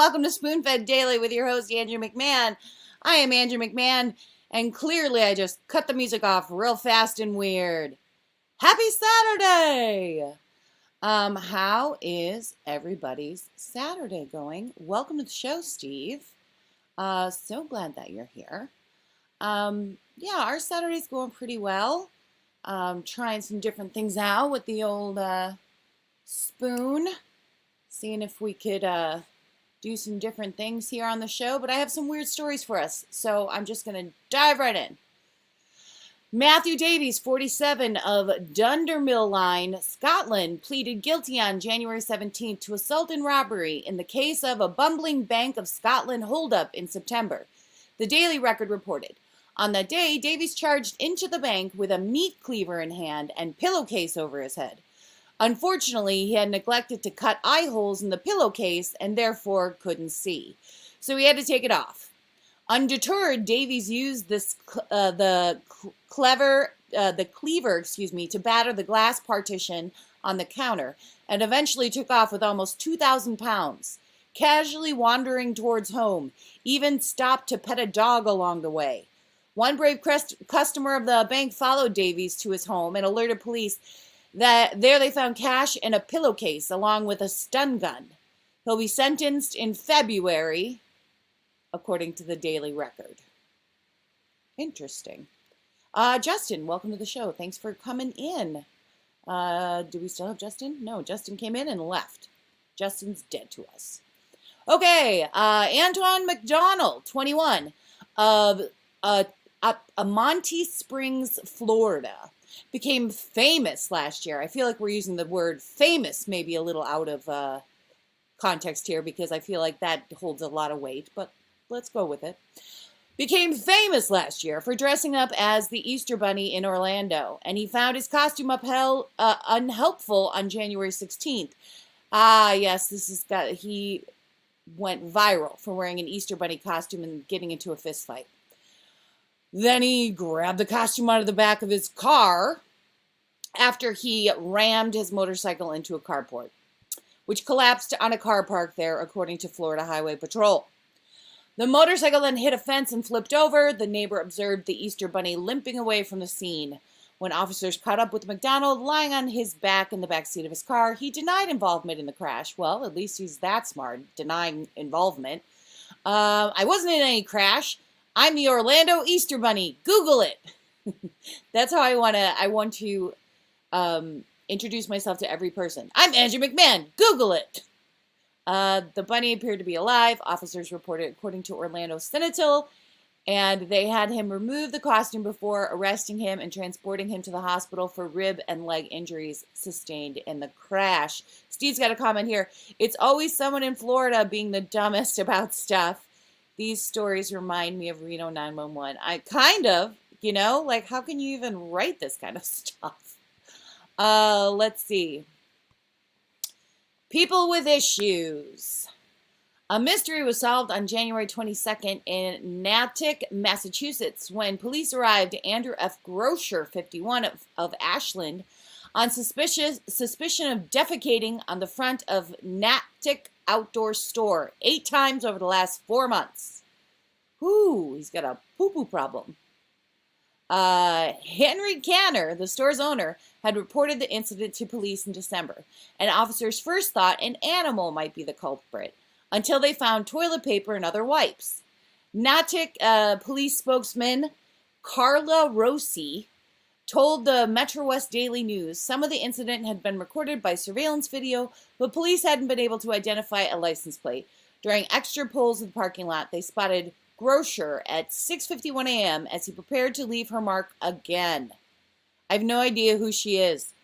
welcome to Spoonfed Daily with your host, Andrew McMahon. I am Andrew McMahon, and clearly I just cut the music off real fast and weird. Happy Saturday! How is everybody's Saturday going? Welcome to the show, Steve. So glad that you're here. Our Saturday's going pretty well. Trying some different things out with the old spoon. Seeing if we could do some different things here on the show, but I have some weird stories for us, so I'm just going to dive right in. Matthew Davies, 47, of Dundermilline, Scotland, pleaded guilty on January 17th to assault and robbery in the case of a bumbling Bank of Scotland holdup in September. The Daily Record reported. On that day, Davies charged into the bank with a meat cleaver in hand and pillowcase over his head. Unfortunately, he had neglected to cut eye holes in the pillowcase and therefore couldn't see. So he had to take it off. Undeterred, Davies used the cleaver to batter the glass partition on the counter and eventually took off with almost 2,000 pounds, casually wandering towards home, even stopped to pet a dog along the way. One brave customer of the bank followed Davies to his home and alerted police that there they found cash and a pillowcase along with a stun gun. He'll be sentenced in February, according to the Daily Record. Interesting. Justin, welcome to the show. Thanks for coming in. Do we still have Justin? No, Justin came in and left. Justin's dead to us. Okay, Antoine McDonald, 21, of Monte Springs, Florida, became famous last year. I feel like we're using the word famous maybe a little out of context here because I feel like that holds a lot of weight, but let's go with it. Became famous last year for dressing up as the Easter Bunny in Orlando, and he found his costume unhelpful on January 16th. Yes, he went viral for wearing an Easter Bunny costume and getting into a fist fight. Then he grabbed the costume out of the back of his car after he rammed his motorcycle into a carport, which collapsed on a car park there, according to Florida Highway Patrol. The motorcycle then hit a fence and flipped over. The neighbor observed the Easter Bunny limping away from the scene. When officers caught up with McDonald lying on his back in the back seat of his car, he denied involvement in the crash. Well, at least he's that smart, denying involvement. I wasn't in any crash. I'm the Orlando Easter Bunny. Google it. That's how I want to introduce myself to every person. I'm Andrew McMahon. Google it. The bunny appeared to be alive, officers reported, according to Orlando Sentinel, and they had him remove the costume before arresting him and transporting him to the hospital for rib and leg injuries sustained in the crash. Steve's got a comment here. It's always someone in Florida being the dumbest about stuff. These stories remind me of Reno 911. I kind of, how can you even write this kind of stuff? Let's see. People with issues. A mystery was solved on January 22nd in Natick, Massachusetts, when police arrived at Andrew F. Grosher, 51, of Ashland, on suspicion of defecating on the front of Natick Outdoor Store 8 times over the last 4 months. Whoo, he's got a poo-poo problem. Henry Canner, the store's owner, had reported the incident to police in December, and officers first thought an animal might be the culprit, until they found toilet paper and other wipes. Natick police spokesman Carla Rossi told the Metro West Daily News some of the incident had been recorded by surveillance video, but police hadn't been able to identify a license plate. During extra polls in the parking lot, they spotted Grosher at 6:51 a.m. as he prepared to leave her mark again. I have no idea who she is,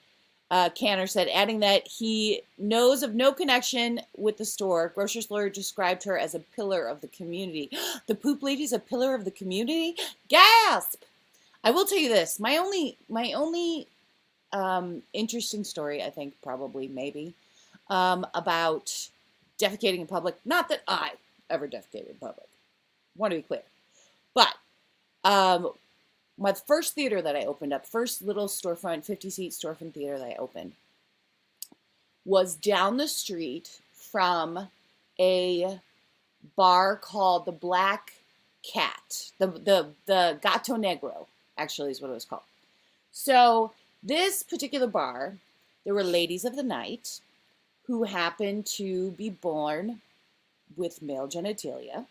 Canner said, adding that he knows of no connection with the store. Grosher's lawyer described her as a pillar of the community. The poop lady's a pillar of the community? Gasp! I will tell you this. My only interesting story, I think, probably, maybe, about defecating in public. Not that I ever defecated in public. Want to be clear. But my first theater that I opened up, first little storefront, 50-seat storefront theater that I opened, was down the street from a bar called the Black Cat. The Gato Negro, actually, is what it was called. So this particular bar, there were ladies of the night who happened to be born with male genitalia.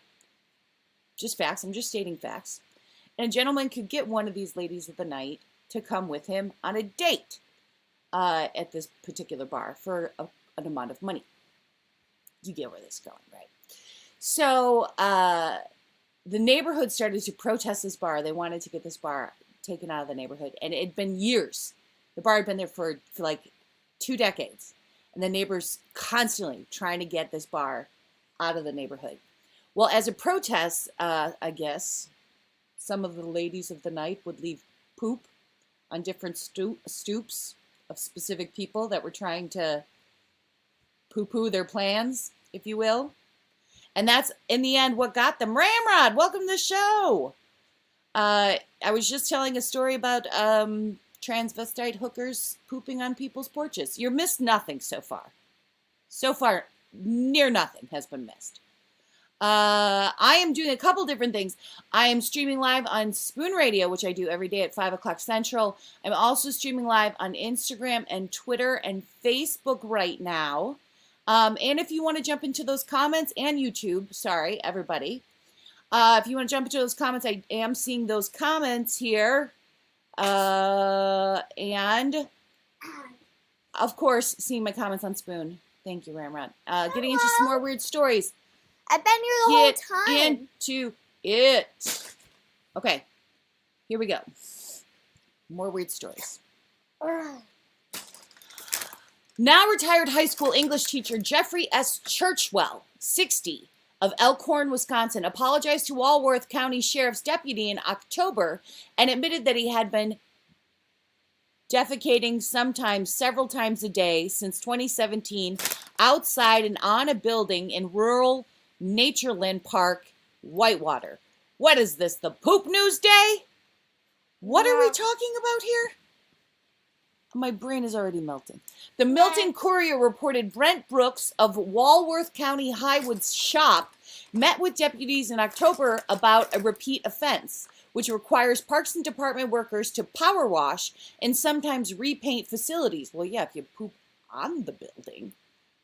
Just facts. I'm just stating facts. And a gentleman could get one of these ladies of the night to come with him on a date at this particular bar for an amount of money. You get where this is going, right? So the neighborhood started to protest this bar. They wanted to get this bar taken out of the neighborhood. And it had been years. The bar had been there for like 2 decades. And the neighbors constantly trying to get this bar out of the neighborhood. Well, as a protest, I guess, some of the ladies of the night would leave poop on different stoops of specific people that were trying to poo-poo their plans, if you will. And that's, in the end, what got them. Ramrod, welcome to the show. I was just telling a story about transvestite hookers pooping on people's porches. You missed nothing so far. So far, near nothing has been missed. I am doing a couple different things. I am streaming live on Spoon Radio, which I do every day at 5 o'clock Central. I'm also streaming live on Instagram and Twitter and Facebook right now. And if you want to jump into those comments, and YouTube, sorry, everybody. If you want to jump into those comments, I am seeing those comments here. And, of course, seeing my comments on Spoon. Thank you, Ramrod. Getting into some more weird stories. I've been here the whole time. Get into it. Okay, here we go. More weird stories. Now retired high school English teacher Jeffrey S. Churchwell, 60, of Elkhorn, Wisconsin, apologized to Walworth County Sheriff's deputy in October and admitted that he had been defecating sometimes several times a day since 2017 outside and on a building in rural Natureland Park, Whitewater. What is this, the poop news day? What are we talking about here? My brain is already melting. The Milton Courier reported Brent Brooks of Walworth County Highwoods Shop met with deputies in October about a repeat offense, which requires Parks and Department workers to power wash and sometimes repaint facilities. Well, yeah, if you poop on the building.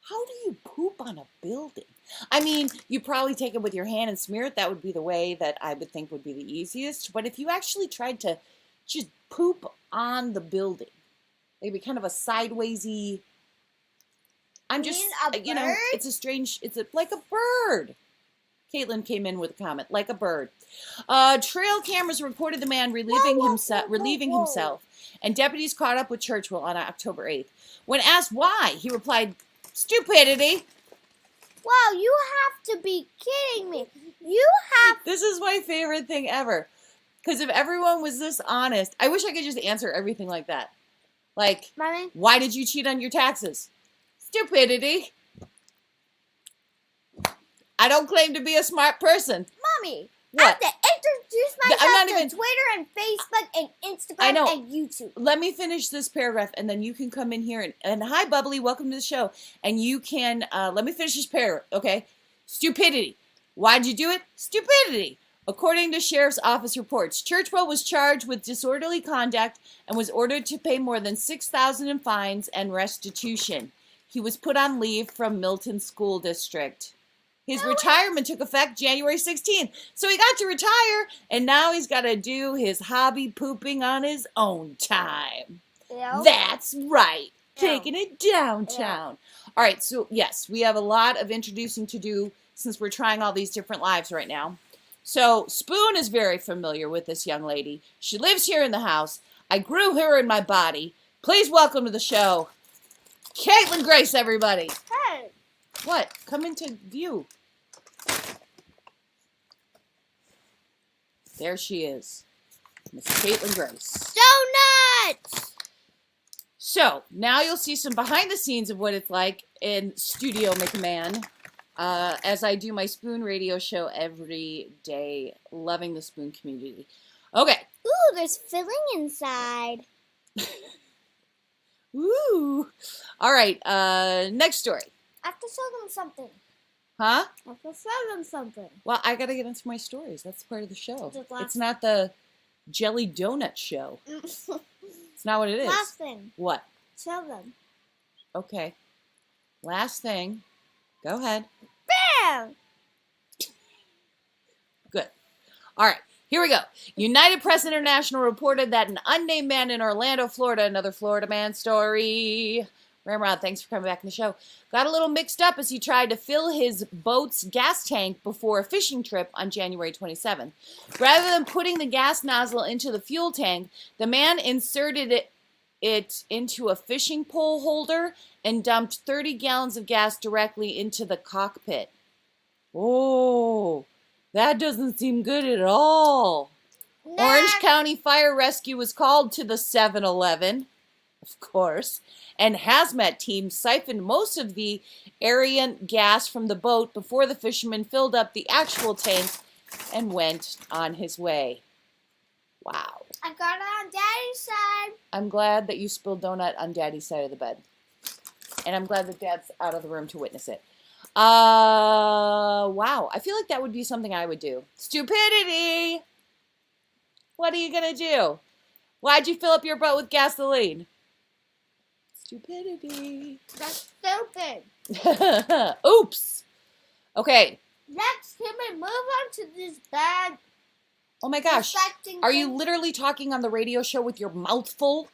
How do you poop on a building? I mean, you probably take it with your hand and smear it. That would be the way that I would think would be the easiest. But if you actually tried to just poop on the building, maybe kind of a sidewaysy. I'm just, you know, it's a strange, like a bird. Caitlin came in with a comment, like a bird. Trail cameras recorded the man relieving himself, and deputies caught up with Churchwell on October 8th. When asked why, he replied, "Stupidity." Wow, you have to be kidding me. This is my favorite thing ever. Because if everyone was this honest, I wish I could just answer everything like that. Like, Mommy? Why did you cheat on your taxes? Stupidity. I don't claim to be a smart person. Mommy, what? I have to introduce myself I'm not to even... Twitter and Facebook and Instagram and YouTube. Let me finish this paragraph, and then you can come in here. And hi, Bubbly. Welcome to the show. And you can, let me finish this paragraph, okay? Stupidity. Why'd you do it? Stupidity. According to Sheriff's Office reports, Churchwell was charged with disorderly conduct and was ordered to pay more than $6,000 in fines and restitution. He was put on leave from Milton School District. His retirement took effect January 16th. So he got to retire, and now he's got to do his hobby pooping on his own time. Ew. That's right. Ew. Taking it downtown. Ew. All right, so yes, we have a lot of introducing to do since we're trying all these different lives right now. So Spoon is very familiar with this young lady. She lives here in the house. I grew her in my body. Please welcome to the show, Caitlin Grace, everybody. Hey. What? Come into view. There she is, Miss Caitlin Grace. Donuts! So, now you'll see some behind the scenes of what it's like in Studio McMahon as I do my Spoon radio show every day, loving the Spoon community. Okay. Ooh, there's filling inside. Ooh. All right, next story. I have to show them something. Huh? I have to show them something. Well, I got to get into my stories. That's part of the show. Just last- It's not the jelly donut show. It's not what it is. Last thing. What? Show them. Okay. Last thing. Go ahead. Bam! Good. All right. Here we go. United Press International reported that an unnamed man in Orlando, Florida, another Florida man story. Ramrod, thanks for coming back in the show. Got a little mixed up as he tried to fill his boat's gas tank before a fishing trip on January 27th. Rather than putting the gas nozzle into the fuel tank, the man inserted it into a fishing pole holder and dumped 30 gallons of gas directly into the cockpit. Oh, that doesn't seem good at all. Orange County Fire Rescue was called to the 7-Eleven, of course, and hazmat teams siphoned most of the Arian gas from the boat before the fisherman filled up the actual tank and went on his way. Wow. I got it on Daddy's side. I'm glad that you spilled donut on Daddy's side of the bed. And I'm glad that Dad's out of the room to witness it. Wow. I feel like that would be something I would do. Stupidity! What are you gonna do? Why'd you fill up your boat with gasoline? Stupidity. That's stupid. Oops. Okay. Next, can we move on to this bad Oh my gosh. affecting Are you thing? literally talking on the radio show with your mouth full?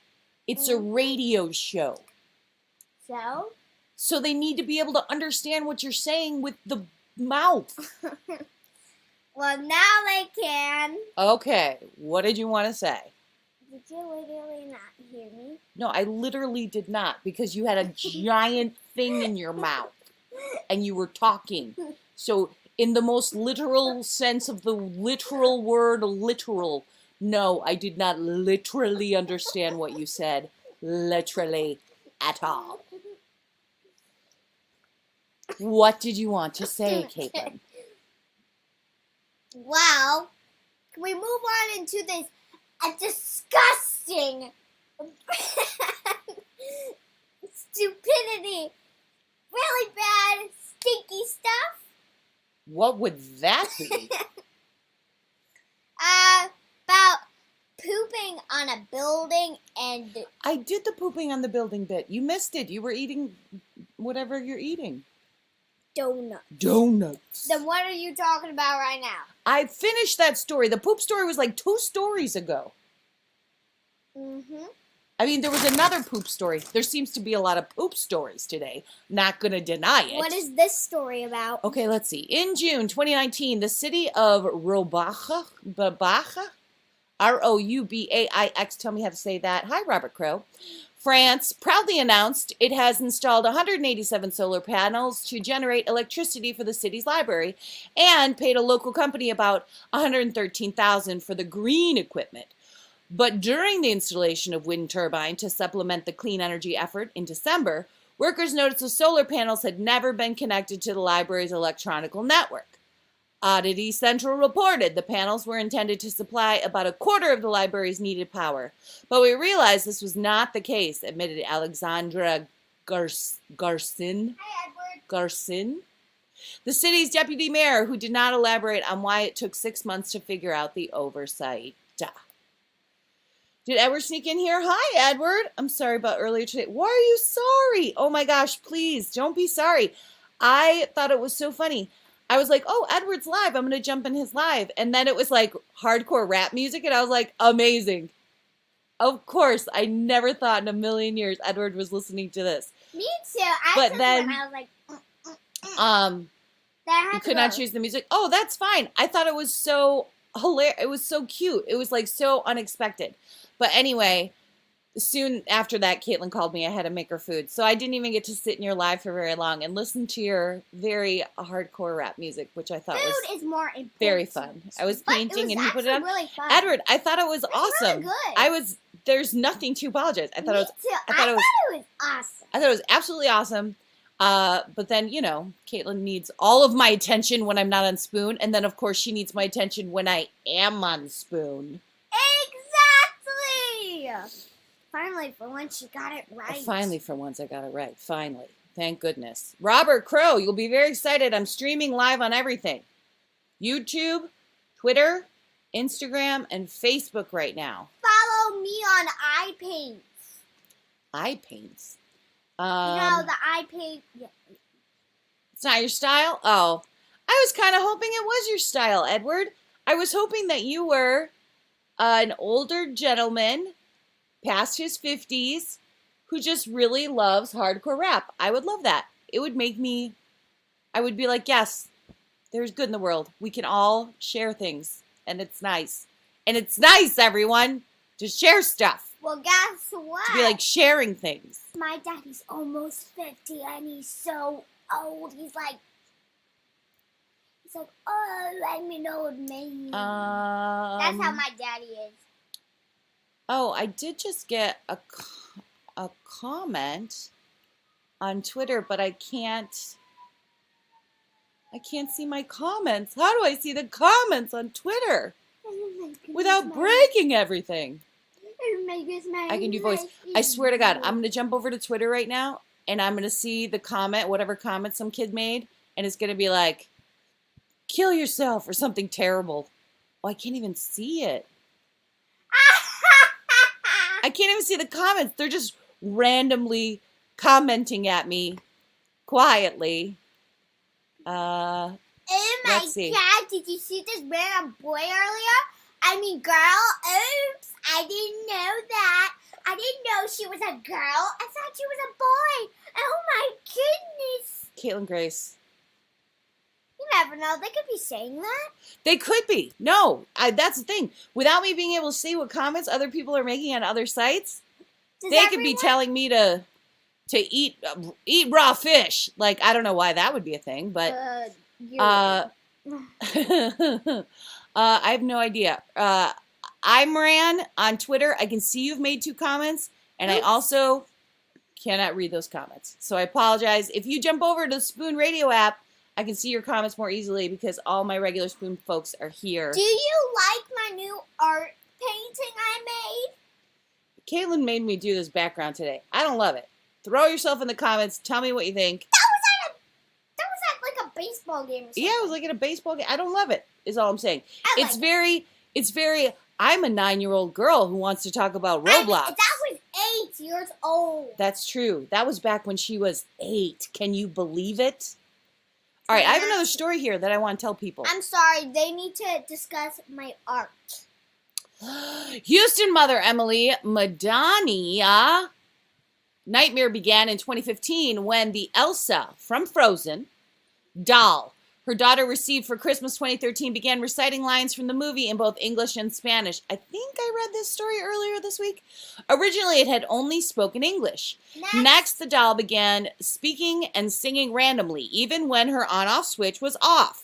It's a radio show. So? So they need to be able to understand what you're saying with the mouth. Well, now they can. Okay. What did you want to say? Did you literally not hear me? No, I literally did not because you had a giant thing in your mouth and you were talking. So in the most literal sense of the literal word, literal, no, I did not literally understand what you said. Literally at all. What did you want to say, Caitlin? Well, can we move on into this disgusting stupidity, really bad, stinky stuff? What would that be? About pooping on a building and I did the pooping on the building bit. You missed it. You were eating whatever you're eating. donuts. Donuts. Then what are you talking about right now? I finished that story. The poop story was like 2 stories ago. Mm-hmm. I mean, there was another poop story. There seems to be a lot of poop stories today. Not gonna deny it. What is this story about? Okay, let's see. In June 2019, the city of Roubaix, Roubaix, tell me how to say that. Hi, Robert Crow. France proudly announced it has installed 187 solar panels to generate electricity for the city's library and paid a local company about $113,000 for the green equipment. But during the installation of wind turbine to supplement the clean energy effort in December, workers noticed the solar panels had never been connected to the library's electronic network. Oddity Central reported the panels were intended to supply about a quarter of the library's needed power. But we realized this was not the case, admitted Alexandra Garcin. Hi, Edward. Garcin, the city's deputy mayor, who did not elaborate on why it took 6 months to figure out the oversight. Did Edward sneak in here? Hi, Edward. I'm sorry about earlier today. Why are you sorry? Oh my gosh, please don't be sorry. I thought it was so funny. I was like, oh, Edward's live. I'm going to jump in his live. And then it was like hardcore rap music. And I was like, amazing. Of course. I never thought in a million years Edward was listening to this. Me too. I But took then, one, I was like, Then I you had could to not go. choose the music. Oh, that's fine. I thought it was so hilarious. It was so cute. It was like so unexpected. But anyway, soon after that, Caitlin called me. I had to make her food. So I didn't even get to sit in your live for very long and listen to your very hardcore rap music, which I thought Food was is more important. very fun. I was But painting it was and he put it on. really fun. Edward, I thought it was It was awesome. really good. There's nothing to apologize. I thought Me it was too. I thought it was awesome. I thought it was absolutely awesome. But then, you know, Caitlin needs all of my attention when I'm not on Spoon. And then, of course, she needs my attention when I am on Spoon. Exactly. Finally, for once, you got it right. Finally, for once, I got it right. Finally. Thank goodness. Robert Crow, you'll be very excited. I'm streaming live on everything. YouTube, Twitter, Instagram, and Facebook right now. Follow me on iPaint. Eye paints. You know the iPaint. Yeah. It's not your style? Oh, I was kind of hoping it was your style, Edward. I was hoping that you were an older gentleman past his 50s who just really loves hardcore rap. I would love that. It would make me, I would be like, yes, there's good in the world. We can all share things, and it's nice. And it's nice, everyone, to share stuff. Well, guess what? To be like sharing things. My daddy's almost 50 and he's so old. He's like, oh, let me know what me. That's how my daddy is. Oh, I did just get a comment on Twitter, but I can't see my comments. How do I see the comments on Twitter without breaking everything? I can do voice. I swear to God, I'm going to jump over to Twitter right now, and I'm going to see the comment, whatever comment some kid made, and it's going to be like, kill yourself or something terrible. Oh, I can't even see it. I can't even see the comments. They're just randomly commenting at me quietly. Oh my Let's see. God, did you see this random boy earlier? I mean, girl. Oops, I didn't know that. I didn't know she was a girl. I thought she was a boy. Oh my goodness. Caitlin Grace. You never know. They could be saying that. They could be. No, that's the thing. Without me being able to see what comments other people are making on other sites, they could be telling me to eat raw fish. Like, I don't know why that would be a thing, but I have no idea. Imran on Twitter, I can see you've made 2 comments, and I also cannot read those comments. So I apologize. If you jump over to the Spoon Radio app, I can see your comments more easily because all my regular Spoon folks are here. Do you like my new art painting I made? Caitlin made me do this background today. I don't love it. Throw yourself in the comments. Tell me what you think. That was at like a baseball game or something. Yeah, it was like in a baseball game. I don't love it, is all I'm saying. It's like very, I'm a 9-year-old girl who wants to talk about Roblox. That was 8 years old. That's true. That was back when she was 8. Can you believe it? All right, I have another story here that I want to tell people. I'm sorry. They need to discuss my art. Houston mother Emily Madania nightmare began in 2015 when the Elsa from Frozen doll her daughter received for Christmas 2013 began reciting lines from the movie in both English and Spanish. I think I read this story earlier this week. Originally, it had only spoken English. Next, the doll began speaking and singing randomly, even when her on-off switch was off.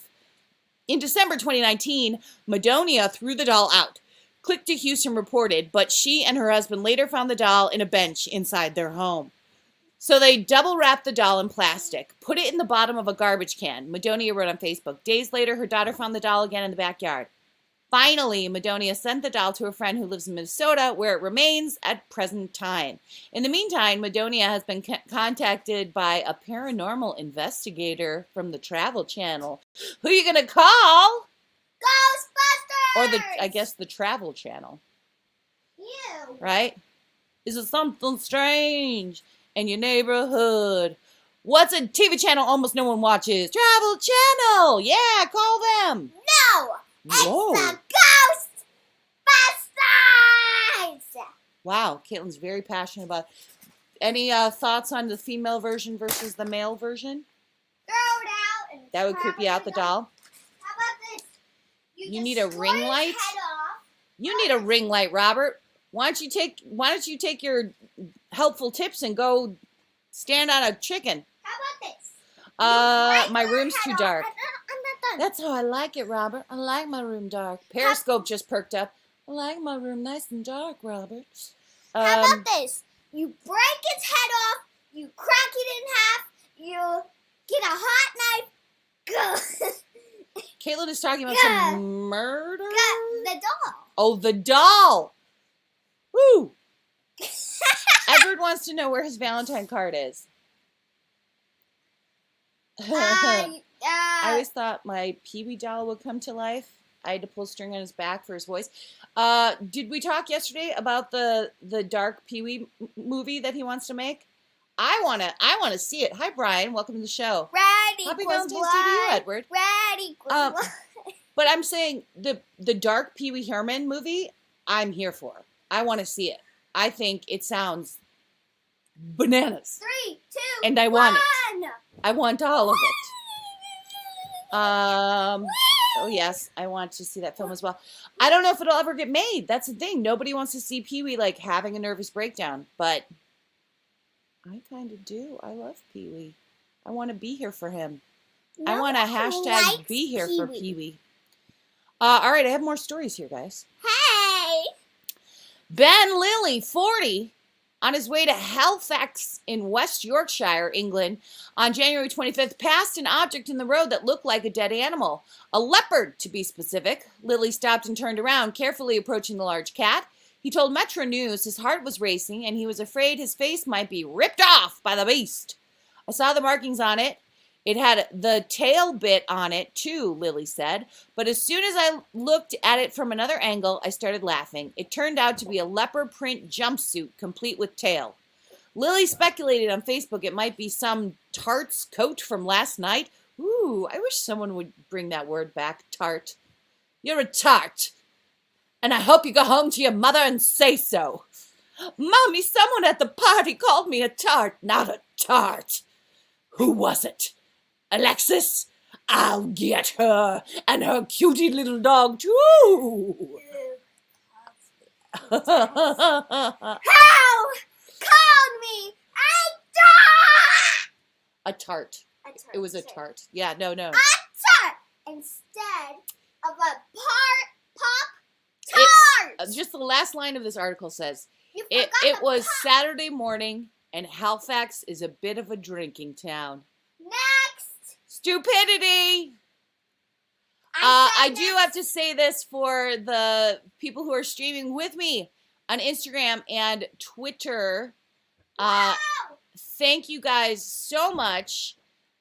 In December 2019, Madonia threw the doll out. Click to Houston reported, but she and her husband later found the doll in a bench inside their home. So they double wrapped the doll in plastic, put it in the bottom of a garbage can. Madonia wrote on Facebook. Days later, her daughter found the doll again in the backyard. Finally, Madonia sent the doll to a friend who lives in Minnesota, where it remains at present time. In the meantime, Madonia has been contacted by a paranormal investigator from the Travel Channel. Who are you going to call? Ghostbusters! Or I guess the Travel Channel. Ew. Right? Is it something strange in your neighborhood? What's a TV channel almost no one watches? Travel Channel! Yeah, call them! No! Whoa. It's the Ghostbusters! Wow, Caitlin's very passionate about. Any thoughts on the female version versus the male version? Throw it out. And That would creep you out, the doll? How about this? You need a ring destroy light? its head off. You need a ring light, Robert. Why don't you take your helpful tips and go stand on a chicken? How about this? My room's too dark. I'm not done. That's how I like it, Robert. I like my room dark. Periscope just perked up. I like my room nice and dark, Robert. How about this? You break its head off, you crack it in half, you get a hot knife. Go. Caitlin is talking about Gah. some murder. The doll. Oh, the doll. Woo! Edward wants to know where his Valentine card is. I always thought my Pee-wee doll would come to life. I had to pull string on his back for his voice. Did we talk yesterday about the dark Pee-wee movie that he wants to make? I wanna see it. Hi Brian, welcome to the show. Red Happy equals Valentine's Day to you, blood. Edward. Red equals Um, blood. But I'm saying the dark Pee Wee Herman movie, I'm here for. I want to see it. I think it sounds bananas. 3, 2, And I want it. 1. I want all of it. Oh yes, I want to see that film as well. I don't know if it'll ever get made. That's the thing. Nobody wants to see Pee Wee like having a nervous breakdown, but I kind of do. I love Pee Wee. I want to be here for him. I want to hashtag be here for Pee Wee. All right, I have more stories here, guys. Hey! Ben Lilly, 40, on his way to Halifax in West Yorkshire, England, on January 25th, passed an object in the road that looked like a dead animal. A leopard, to be specific. Lilly stopped and turned around, carefully approaching the large cat. He told Metro News his heart was racing and he was afraid his face might be ripped off by the beast. I saw the markings on it. It had the tail bit on it, too, Lilly said. But as soon as I looked at it from another angle, I started laughing. It turned out to be a leopard print jumpsuit, complete with tail. Lilly speculated on Facebook it might be some tart's coat from last night. Ooh, I wish someone would bring that word back, tart. You're a tart. And I hope you go home to your mother and say so. Mommy, someone at the party called me a tart, not a tart. Who was it? Alexis? I'll get her and her cutie little dog too. How? Called me A tart. a tart. It was a tart. Yeah, no. A tart instead of a pop tart. Just the last line of this article says, You it forgot was the pop. Saturday morning and Halifax is a bit of a drinking town. Next. Stupidity! I do have to say this for the people who are streaming with me on Instagram and Twitter. Wow. Thank you guys so much.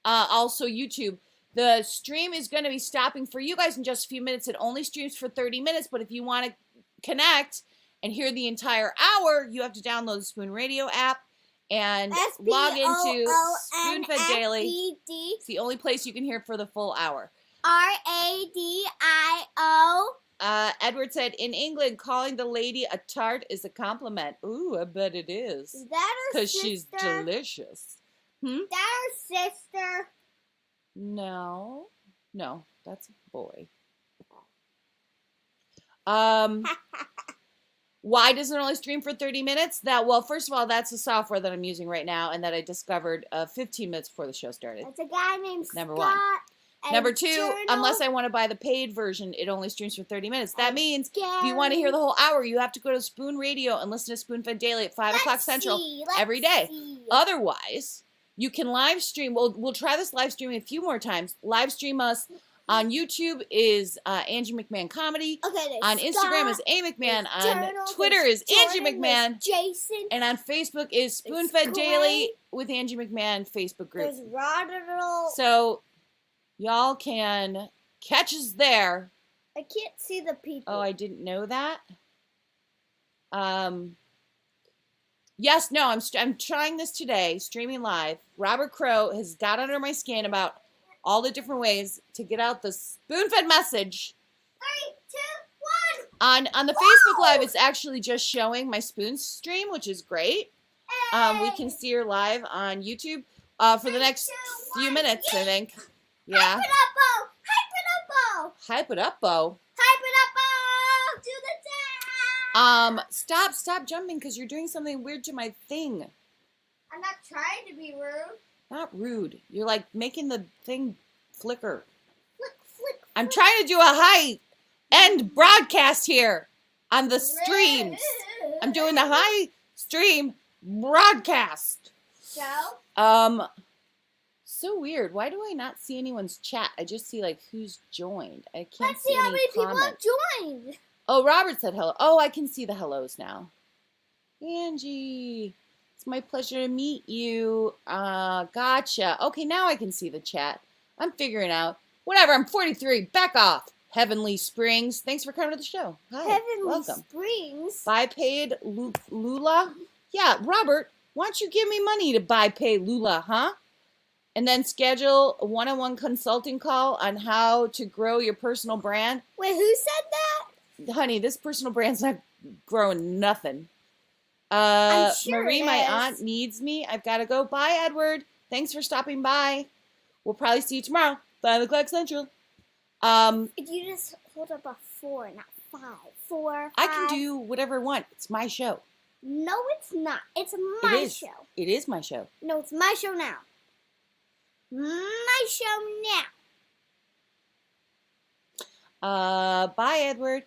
Also, YouTube. The stream is going to be stopping for you guys in just a few minutes. It only streams for 30 minutes, but if you want to connect and hear the entire hour, you have to download the Spoon Radio app and log into Spoonfed Daily. It's the only place you can hear it for the full hour. RADIO. Edward said, in England, calling the lady a tart is a compliment. Ooh, I bet it is. Is that her Because sister? she's delicious. Is that her sister? No, that's a boy. Why doesn't it only stream for 30 minutes? Well, first of all, that's the software that I'm using right now and that I discovered 15 minutes before the show started. It's a guy named Number Scott. one. and Number two, Journal unless I want to buy the paid version, it only streams for 30 minutes. That and means if you want to hear the whole hour, you have to go to Spoon Radio and listen to Spoonfed Daily at 5 o'clock Central every day. Otherwise, you can live stream. We'll try this live streaming a few more times. Live stream us on YouTube is Angie McMahon Comedy. Okay, On Instagram is A McMahon. On Twitter is Angie McMahon. Jason. And on Facebook is Spoonfed Daily with Angie McMahon Facebook group. There's Roderill. So y'all can catch us there. I can't see the people. Oh, I didn't know that. Yes, no, I'm trying this today, streaming live. Robert Crow has got under my skin about all the different ways to get out the spoon-fed message. 3, 2, 1. On the Facebook Live, it's actually just showing my spoon stream, which is great. We can see her live on YouTube for the next few minutes, I think. Yeah. Hype it up, Bo. Hype it up, Bo. Hype it up, Bo. Hype it up, Bo. Do the dance. Stop jumping because you're doing something weird to my thing. I'm not trying to be rude. Not rude. You're like making the thing flicker. Flick, flick. I'm trying to do a high-end broadcast here on the streams. I'm doing the high stream broadcast. So? So weird. Why do I not see anyone's chat? I just see like who's joined. I can't Let's see how any many people have comments. joined. Oh, Robert said hello. Oh, I can see the hellos now. Angie. It's my pleasure to meet you. Gotcha. Okay, now I can see the chat. I'm figuring out. Whatever, I'm 43. Back off. Heavenly Springs. Thanks for coming to the show. Hi. Heavenly Welcome. Springs. Biped Lula. Yeah, Robert, why don't you give me money to biped Lula, huh? And then schedule a one-on-one consulting call on how to grow your personal brand. Wait, who said that? Honey, this personal brand's not growing nothing. I'm sure Marie, it my is. aunt needs me. I've got to go. Bye, Edward. Thanks for stopping by. We'll probably see you tomorrow. 5 o'clock Central. You just hold up a 4, not 5. 4, 5. I can do whatever I want. It's my show. No, it's not. It's my is. show. It is my show. No, it's my show now. My show now. Bye, Edward.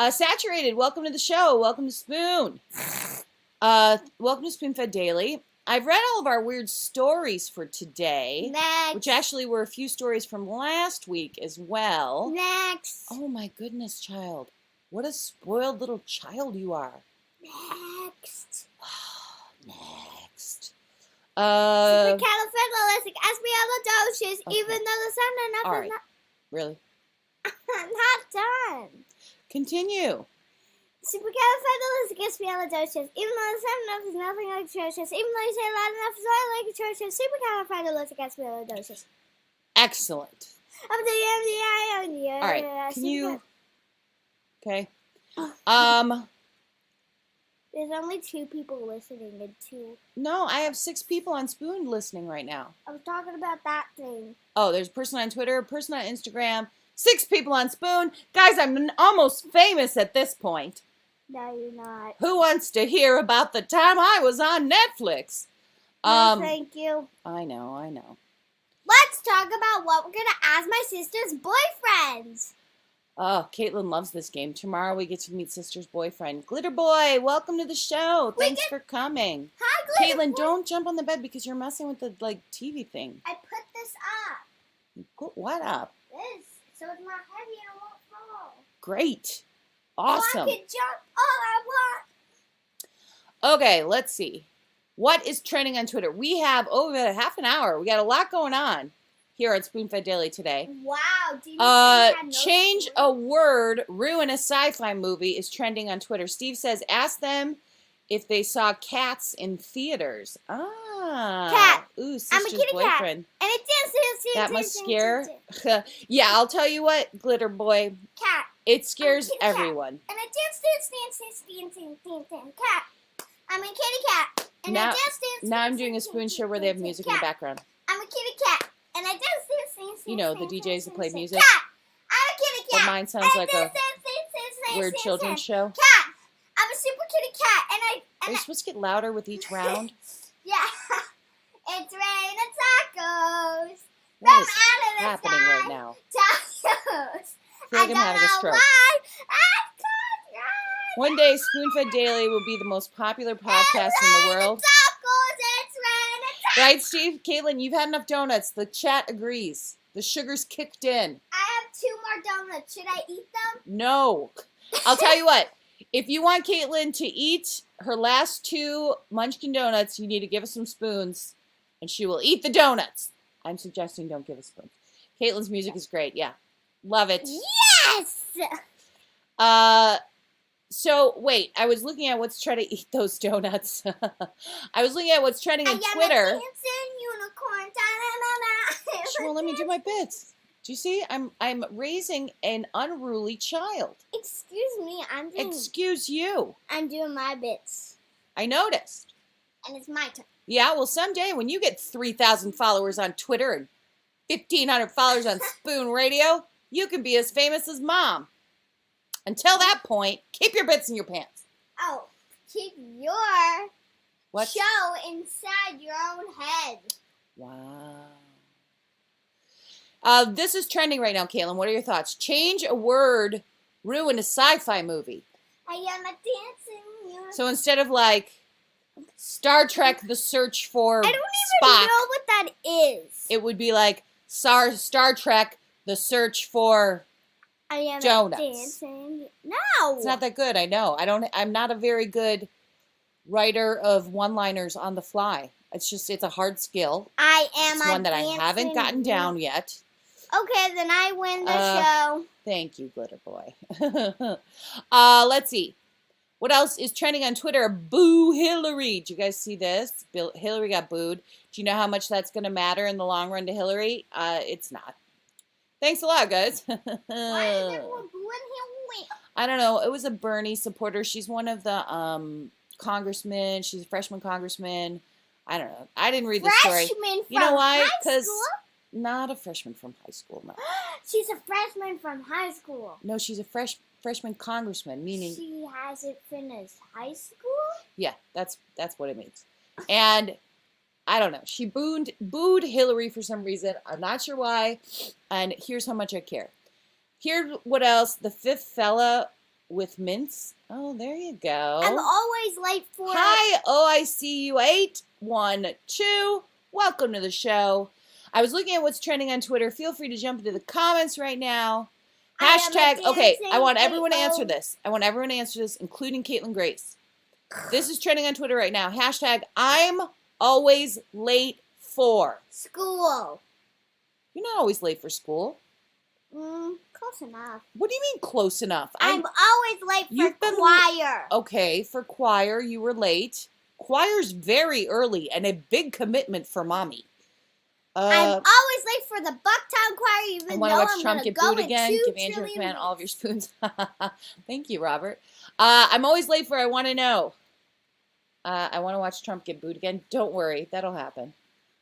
Saturated, welcome to the show. Welcome to Spoon. Welcome to Spoon Fed Daily. I've read all of our weird stories for today, Next. which actually were a few stories from last week as well. Next. Oh my goodness, child. What a spoiled little child you are. Next. Next. Supercalifragilisticexpialidocious, Okay. even though the sound enough All is right. Really? not done. Continue. Supercalifragilisticexpialidocious, even though the sound enough is nothing like atrocious, even though you say loud enough is all like atrocious. Supercalifragilisticexpialidocious. Excellent. Up to the MDI. All right. Can you? Okay. There's only 2 people listening and 2. No, I have 6 people on Spoon listening right now. I was talking about that thing. Oh, there's a person on Twitter, a person on Instagram, 6 people on Spoon. Guys, I'm almost famous at this point. No, you're not. Who wants to hear about the time I was on Netflix? No, thank you. I know. Let's talk about what we're gonna ask my sister's boyfriends. Oh, Caitlin loves this game. Tomorrow we get to meet sister's boyfriend. Glitter Boy, welcome to the show. Thanks for coming. Hi, Glitter Caitlin, Boy. don't jump on the bed because you're messing with the TV thing. I put this up. Put what up? This, so it's not heavy and it won't fall. Great. So Awesome. I can jump all I want. Okay, let's see. What is trending on Twitter? We have over half an hour. We got a lot going on here on Spoonfed Daily today. Wow. Do you see I had no Change spoon? a word, ruin a sci-fi movie is trending on Twitter. Steve says, ask them if they saw Cats in theaters. Cat. Ooh, I'm a sister's kitty cat. boyfriend. And it That must scare. Yeah, I'll tell you what, Glitter Boy, Cat. it scares kitty cat. everyone. And it dance. Cat. I'm a kitty cat. And Now- I dance. Now I'm doing a Spoon show where they have music in the cat. background. I'm a kitty cat. And I dance. You know, the DJs that play music. Cat. I'm a kitty But cat. mine sounds like a weird children's show. Cat. I'm a super kitty cat. And Are you supposed to get louder with each round? Yeah. It's raining tacos. What is From out of the happening sky. right now? Tacos. I feel like I'm having a stroke. Why. One day, Spoonfed Daily will be the most popular podcast in the world. Right, Steve? Caitlin, you've had enough donuts. The chat agrees. The sugar's kicked in. I have 2 more donuts. Should I eat them? No. I'll tell you what. If you want Caitlin to eat her last 2 Munchkin donuts, you need to give us some spoons, and she will eat the donuts. I'm suggesting don't give us spoons. Caitlin's music is great. Yeah. Love it. Yes! So, wait. I was looking at what's trying to eat those donuts. I was looking at what's trending I on am a Twitter. dancing unicorn. Da-na-na-na. She won't let me do my bits. Do you see? I'm raising an unruly child. Excuse me, Excuse you. I'm doing my bits. I noticed. And it's my turn. Yeah, well, someday when you get 3,000 followers on Twitter and 1,500 followers on Spoon Radio, you can be as famous as Mom. Until that point, keep your bits in your pants. Oh, keep your What? show inside your own head. Wow. This is trending right now, Caitlin. What are your thoughts? Change a word, ruin a sci-fi movie. I am a dancing unicorn. So instead of like Star Trek: The Search for I don't even Spock, know what that is. it would be like Star Trek: The Search for. I am donuts. a dancing. No. It's not that good. I know. I'm not a very good writer of one-liners on the fly. It's a hard skill. I am It's one that I haven't gotten down yet. Okay, then I win the show. Thank you, Glitter Boy. Let's see. What else is trending on Twitter? Boo Hillary. Did you guys see this? Hillary got booed. Do you know how much that's going to matter in the long run to Hillary? It's not. Thanks a lot, guys. Why is everyone booing Hillary? I don't know. It was a Bernie supporter. She's one of the congressmen. She's a freshman congressman. I don't know. I didn't read the story. Freshman You know from why? high Because school? not a freshman from high school. No, She's a freshman from high school. no, she's a freshman congressman. Meaning, She hasn't finished high school? yeah, that's what it means. And I don't know. She booed Hillary for some reason. I'm not sure why. And here's how much I care. Here's what else. The fifth fella with mints. Oh, there you go. I'm always late for Hi, OICU 812. Welcome to the show. I was looking at what's trending on Twitter. Feel free to jump into the comments right now. Hashtag, okay, I want everyone to answer this. I want everyone to answer this, including Caitlin Grace. This is trending on Twitter right now. Hashtag, I'm always late for. school. You're not always late for school. Close enough. What do you mean close enough? I'm always late You've for been- choir. Okay, for choir, you were late. Choir's very early and a big commitment for mommy. I'm always late for the Bucktown Choir, I even want though to watch I'm Trump gonna get go booed in again. 2 Give Andrew trillion McMahon all of your weeks. spoons. Thank you, Robert. I'm always late for I Want to Know. I want to watch Trump get booed again. Don't worry, that'll happen.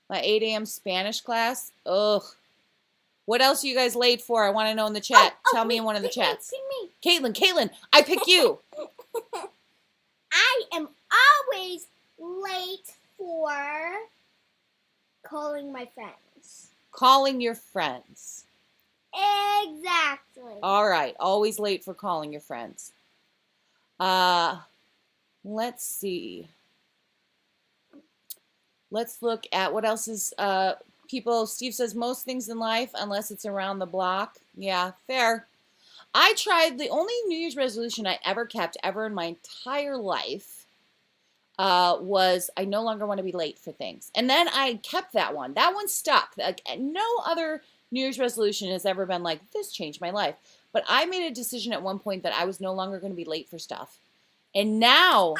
My 8 a.m. Spanish class. Ugh. What else are you guys late for? I want to know in the chat. Tell me in one of the chats. Pick me. Caitlin, I pick you. I am always late for calling my friends. Calling your friends. Exactly. All right. Always late for calling your friends. Let's see. Let's look at what else is people. Steve says most things in life, unless it's around the block. Yeah, fair. I tried the only New Year's resolution I ever kept ever in my entire life was I no longer want to be late for things. And then I kept that one. That one stuck. Like no other New Year's resolution has ever been like, this changed my life. But I made a decision at one point that I was no longer going to be late for stuff. And now,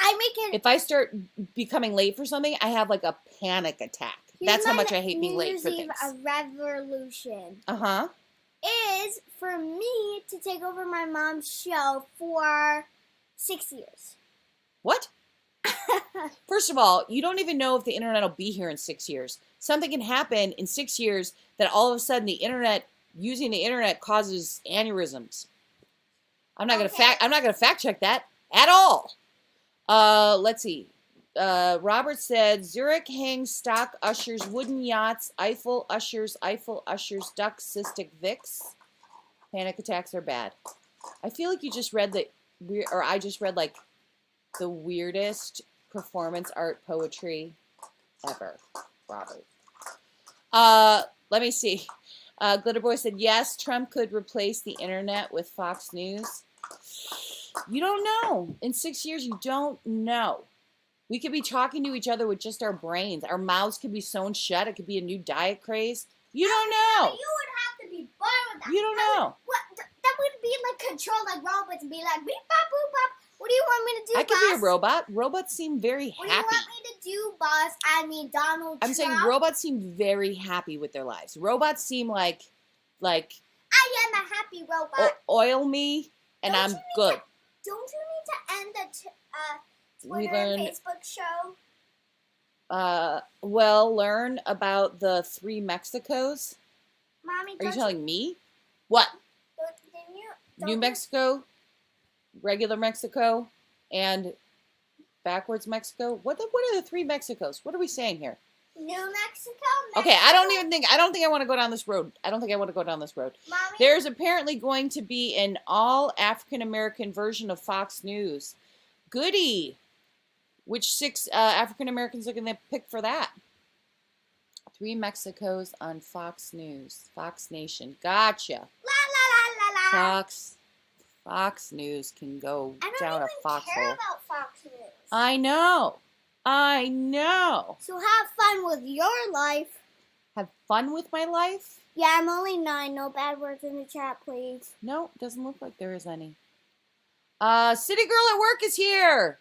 if I start becoming late for something, I have like a panic attack. That's how much I hate being late for things. A revolution Uh-huh. is for me to take over my mom's show for 6 years. What? First of all, you don't even know if the internet will be here in 6 years. Something can happen in 6 years that all of a sudden using the internet causes aneurysms. I'm not gonna fact check that at all. Let's see. Robert said Zurich hangs stock ushers, wooden yachts, Eiffel ushers, duck cystic Vicks. Panic attacks are bad. I feel like you just read I just read like the weirdest performance art poetry ever, Robert. Let me see. Glitter Boy said, yes, Trump could replace the internet with Fox News. You don't know. In 6 years, you don't know. We could be talking to each other with just our brains. Our mouths could be sewn shut. It could be a new diet craze. You don't know. You would have to be born with that. You don't know. That would be like control like robots and be like, beep, bop, boop, bop. What do you want me to do, I boss? could be a robot. Robots seem very happy. What do you want me to do, boss? I mean, Donald Trump. I'm saying robots seem very happy with their lives. Robots seem like I am a happy robot. oil me and Don't I'm you need good. Don't you need to end the We Twitter and learned- Facebook show? Learn about the 3 Mexicos. Mommy, Are you telling me? What? New Mexico, regular Mexico, and backwards Mexico. What are the 3 Mexicos? What are we saying here? New Mexico? Okay, I don't think I want to go down this road. Mommy, There's apparently going to be an all African American version of Fox News. Goody. Which 6 African Americans are going to pick for that? 3 Mexicos on Fox News. Fox Nation. Gotcha. la la la la la. Fox News can go I don't down a even care foxhole. about Fox News. I know. I know. So have fun with your life. Have fun with my life? Yeah, I'm only 9. No bad words in the chat, please. No, doesn't look like there is any. City Girl at Work is here.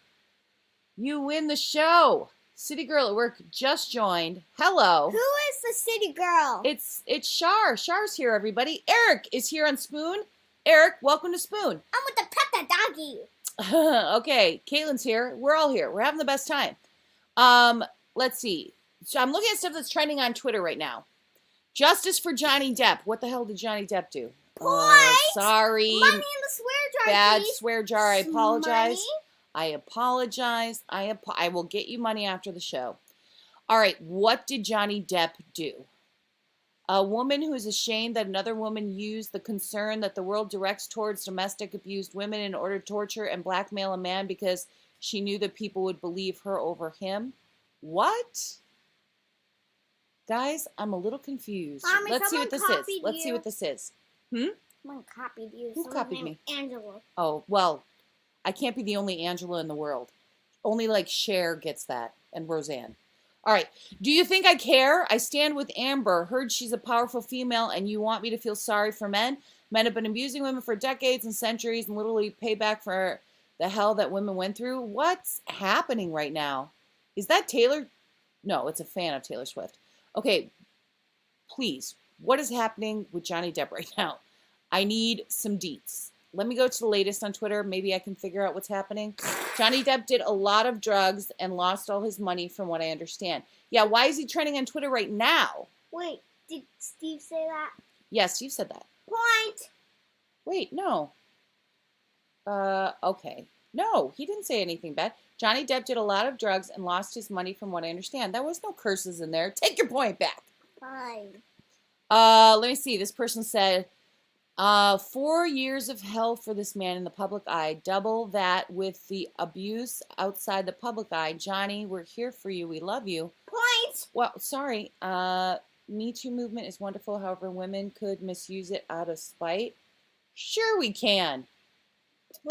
You win the show. City Girl at Work just joined. Hello. Who is the city girl? It's Shar. Shar's here, everybody. Eric is here on Spoon. Eric, welcome to Spoon. I'm with the pet the doggy. Okay, Caitlin's here. We're all here. We're having the best time. Let's see. So I'm looking at stuff that's trending on Twitter right now. Justice for Johnny Depp. What the hell did Johnny Depp do? Point. Sorry. Money in the swear jar, Bad please. swear jar. I apologize. Money. I apologize. I will get you money after the show. All right, what did Johnny Depp do? A woman who is ashamed that another woman used the concern that the world directs towards domestic abused women in order to torture and blackmail a man because she knew that people would believe her over him. What? Guys, I'm a little confused. Mommy, Let's see what this is. copied Let's see you. what this is. Someone copied you. Who Someone copied named Angela. Oh, well, I can't be the only Angela in the world. Only like Cher gets that, and Roseanne. All right. Do you think I care? I stand with Amber. Heard she's a powerful female, and you want me to feel sorry for men? Men have been abusing women for decades and centuries and literally pay back for the hell that women went through. What's happening right now? Is that Taylor? No, it's a fan of Taylor Swift. Okay, please, what is happening with Johnny Depp right now? I need some deets. Let me go to the latest on Twitter. Maybe I can figure out what's happening. Johnny Depp did a lot of drugs and lost all his money from what I understand. Yeah, why is he trending on Twitter right now? Wait, did Steve say that? Yes, Steve said that. Point. Wait, no. Okay. No, he didn't say anything bad. Johnny Depp did a lot of drugs and lost his money from what I understand. There was no curses in there. Take your point back. Fine. Let me see. This person said, 4 years of hell for this man in the public eye. Double that with the abuse outside the public eye. Johnny, we're here for you. We love you. Point. Well, sorry. Me Too movement is wonderful. However, women could misuse it out of spite. Sure we can.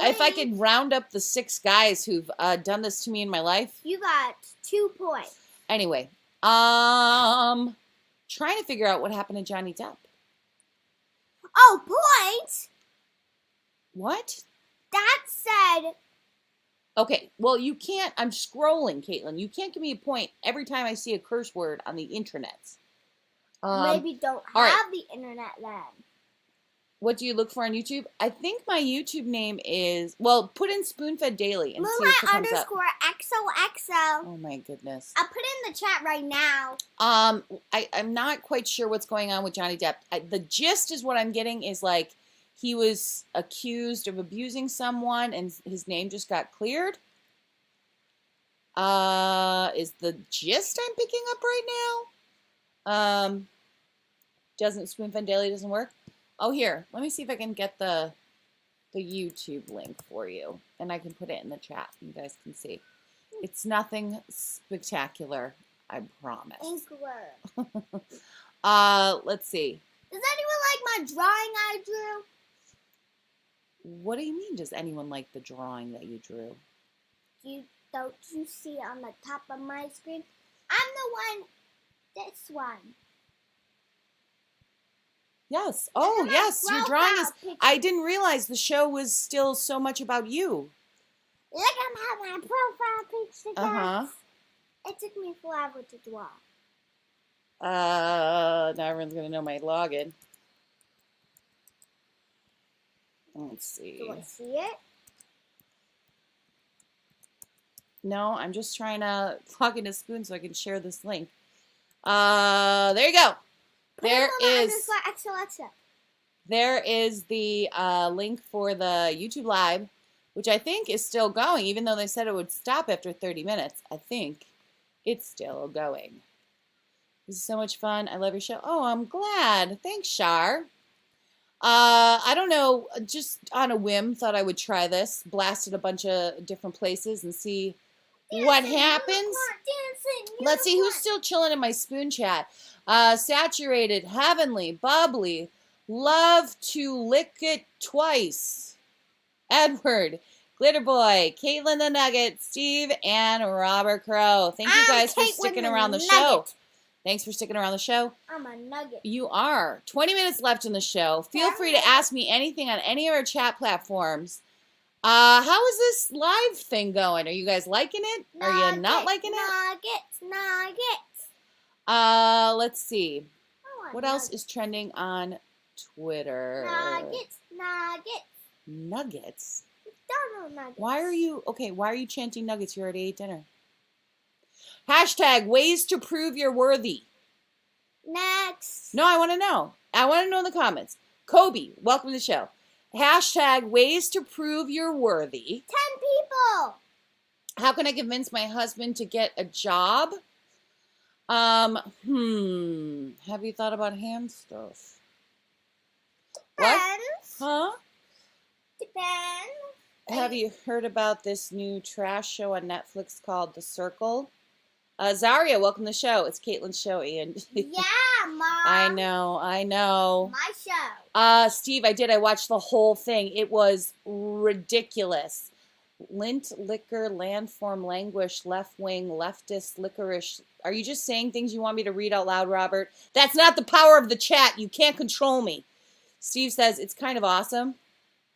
If I could round up the 6 guys who've done this to me in my life. You got 2 points. Anyway, trying to figure out what happened to Johnny Depp. Oh, point. What? That said, Okay, well, you can't. I'm scrolling, Caitlin. You can't give me a point every time I see a curse word on the internet. maybe don't all right. have the internet then. What do you look for on YouTube? I think my YouTube name is, well, put in Spoonfed Daily and see Moonlight what comes up. _XOXO. Oh my goodness. I'll put it in the chat right now. I'm not quite sure what's going on with Johnny Depp. The gist is what I'm getting is like he was accused of abusing someone and his name just got cleared. Is the gist I'm picking up right now? Doesn't Spoonfed Daily doesn't work? Oh, here. Let me see if I can get the YouTube link for you, and I can put it in the chat. You guys can see. It's nothing spectacular, I promise. Inkler. Let's see. Does anyone like my drawing I drew? What do you mean? Does anyone like the drawing that you drew? Don't you see it on the top of my screen? I'm the one. This one. Yes. Oh, Look at my yes. Your drawing is. profile picture. I didn't realize the show was still so much about you. Look at how my profile picture goes. Uh-huh. It took me forever to draw. Now everyone's gonna know my login. Let's see. Do I see it? No, I'm just trying to log into Spoon so I can share this link. There you go. There is the link for the YouTube Live, which I think is still going, even though they said it would stop after 30 minutes. I think it's still going. This is so much fun. I love your show. Oh, I'm glad. Thanks, Shar. I don't know, just on a whim, thought I would try this. Blasted a bunch of different places and see what happens. Let's see who's still chilling in my Spoon chat. Saturated, Heavenly, Bubbly, Love to Lick It Twice, Edward, Glitter Boy, Caitlin the Nugget, Steve, and Robert Crow. Thank you guys for Caitlin sticking the around the Nugget. show. Thanks for sticking around the show. I'm a nugget. You are. 20 minutes left in the show. Feel free to ask me anything on any of our chat platforms. How is this live thing going? Are you guys liking it? Are you not liking it? Nuggets. Let's see. What else is trending on Twitter? Nuggets? Donald nuggets. Why are you chanting nuggets? You already ate dinner. Hashtag ways to prove you're worthy. Next. No, I want to know. I want to know in the comments. Kobe, welcome to the show. Hashtag ways to prove you're worthy. 10 people. How can I convince my husband to get a job? Have you thought about hand stuff? What? Depends. Huh? Depends. Have you heard about this new trash show on Netflix called The Circle? Zaria, welcome to the show. It's Caitlin's show, and Yeah, Mom. I know. My show. Steve, I watched the whole thing. It was ridiculous. Lint, liquor, landform, languish, left wing, leftist, licorice. Are you just saying things you want me to read out loud, Robert? That's not the power of the chat. You can't control me. Steve says it's kind of awesome.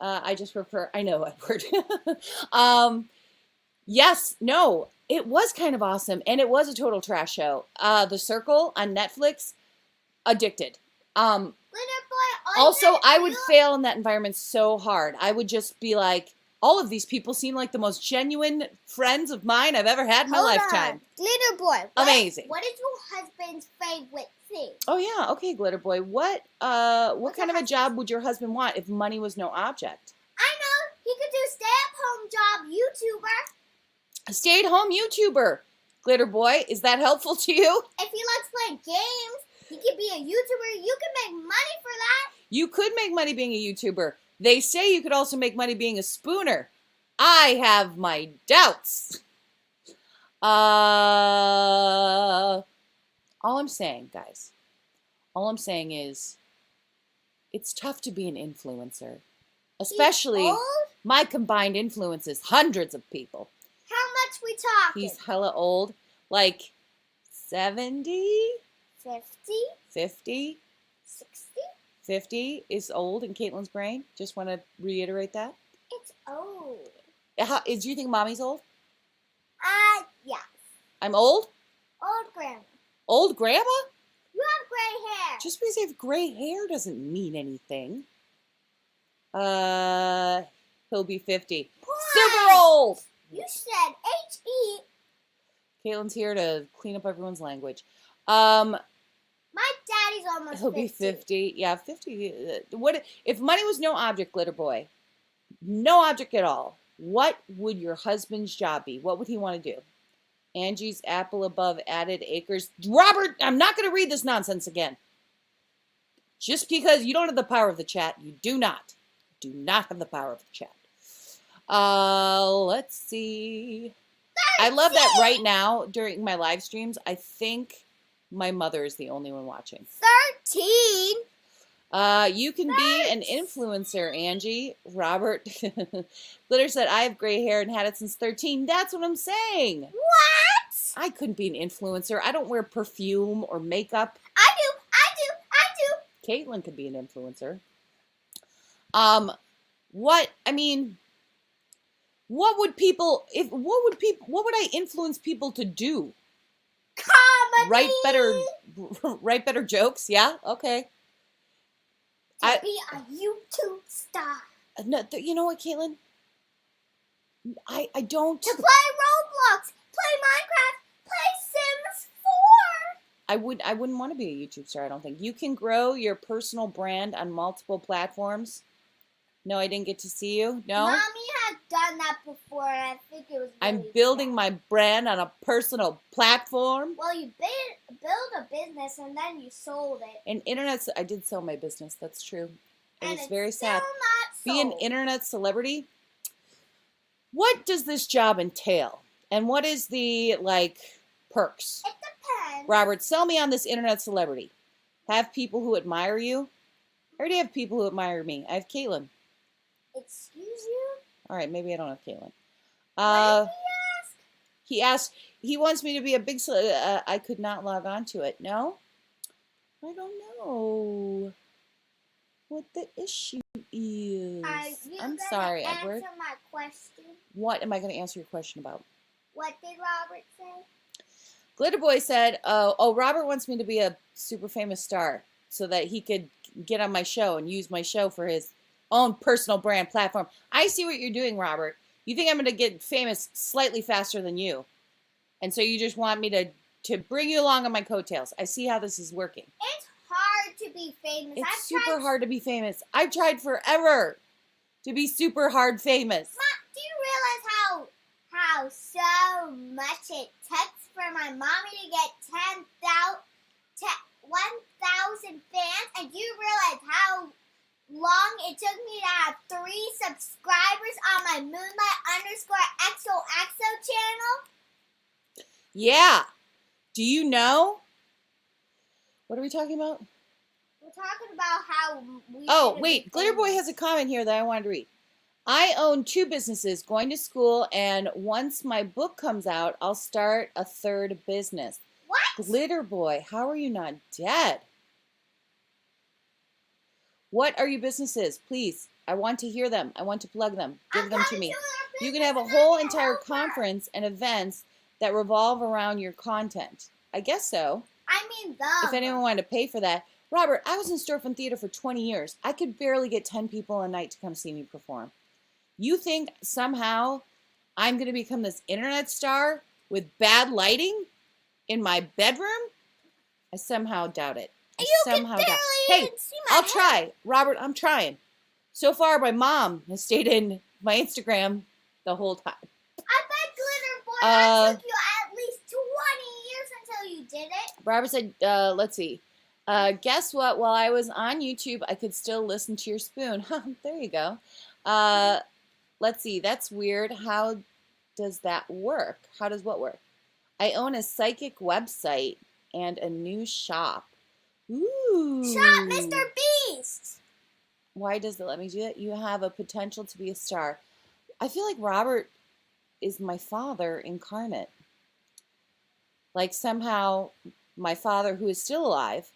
I just prefer. I know, Edward. Yes, no, it was kind of awesome, and it was a total trash show. The Circle on Netflix, addicted. Glitter Boy. Also, I would fail in that environment so hard. I would just be like, all of these people seem like the most genuine friends of mine I've ever had in my lifetime. Glitter Boy. Amazing. What is your husband's favorite thing? Oh yeah, okay, Glitter Boy. What kind of a job would your husband want if money was no object? I know. He could do stay-at-home job YouTuber. A stay-at-home YouTuber. Glitter Boy, is that helpful to you? If he likes playing games, he could be a YouTuber. You can make money for that. You could make money being a YouTuber. They say you could also make money being a spooner. I have my doubts. All I'm saying, guys, is it's tough to be an influencer. Especially He's old? my combined influences, hundreds of people. How much we talking? He's hella old, like 70, 50, 50. 60? 50 is old in Caitlin's brain. Just want to reiterate that. It's old. Do you think mommy's old? Yeah. I'm old? Old grandma. Old grandma? You have gray hair. Just because I have gray hair doesn't mean anything. He'll be 50. Super old! You said H-E. Caitlin's here to clean up everyone's language. My daddy's almost He'll 50. be 50. Yeah, 50. What if money was no object, Glitter Boy? No object at all. What would your husband's job be? What would he want to do? Angie's apple above added acres. Robert, I'm not going to read this nonsense again. Just because you don't have the power of the chat, you do not have the power of the chat. Let's see. I love that right now during my live streams. I think my mother is the only one watching. 13. You can be an influencer, Angie. Robert Glitter said, I have gray hair and had it since 13. That's what I'm saying. What? I couldn't be an influencer. I don't wear perfume or makeup. I do. Caitlin could be an influencer. What would I influence people to do? Comedy. Write better jokes? Yeah? Okay. To be a YouTube star. No, you know what, Caitlin? I don't. To play Roblox, play Minecraft, play Sims 4. I wouldn't want to be a YouTube star, I don't think. You can grow your personal brand on multiple platforms. No, I didn't get to see you. No? Mommy had done that before, and I think it was I'm really building sad. my brand on a personal platform. Well, you build a business, and then you sold it. And I did sell my business. That's true. And It's it's very sad. still not Be an sold. internet celebrity. What does this job entail? And what is the, perks? It depends. Robert, sell me on this internet celebrity. Have people who admire you. I already have people who admire me. I have Caitlin. Excuse you? All right, maybe I don't have Caitlin. What did He asked, he wants me to be a big, I could not log on to it. No? I don't know what the issue is. I'm sorry, Edward. Answer my question. What am I going to answer your question about? What did Robert say? Glitter Boy said, Robert wants me to be a super famous star so that he could get on my show and use my show for his own personal brand platform. I see what you're doing, Robert. You think I'm going to get famous slightly faster than you. And so you just want me to bring you along on my coattails. I see how this is working. It's hard to be famous. It's super hard to be famous. I've tried forever to be super hard famous. Mom, do you realize how so much it takes for my mommy to get 1,000 fans? And do you realize how long it took me to have 3 subscribers on my Moonlight_XOXO channel? Yeah. Do you know? What are we talking about? We're talking about how we... Oh, wait. Glitter Boy has a comment here that I wanted to read. I own 2 businesses, going to school, and once my book comes out, I'll start a 3rd business. What? Glitter Boy, how are you not dead? What are your businesses? Please, I want to hear them. I want to plug them. Give them to me. You can have a whole entire conference and events that revolve around your content. I guess so. I mean, if anyone wanted to pay for that. Robert, I was in Storefront Theater for 20 years. I could barely get 10 people a night to come see me perform. You think somehow I'm going to become this internet star with bad lighting in my bedroom? I somehow doubt it. Hey, I'll try. Robert, I'm trying. So far, my mom has stayed in my Instagram the whole time. I bet, Glitter Boy, that took you at least 20 years until you did it. Robert said, let's see. Guess what? While I was on YouTube, I could still listen to your spoon. There you go. Let's see. That's weird. How does that work? How does what work? I own a psychic website and a new shop. Ooh. Shop Mr. Beast. Why does it let me do that? You have a potential to be a star. I feel like Robert is my father incarnate. Like somehow my father, who is still alive,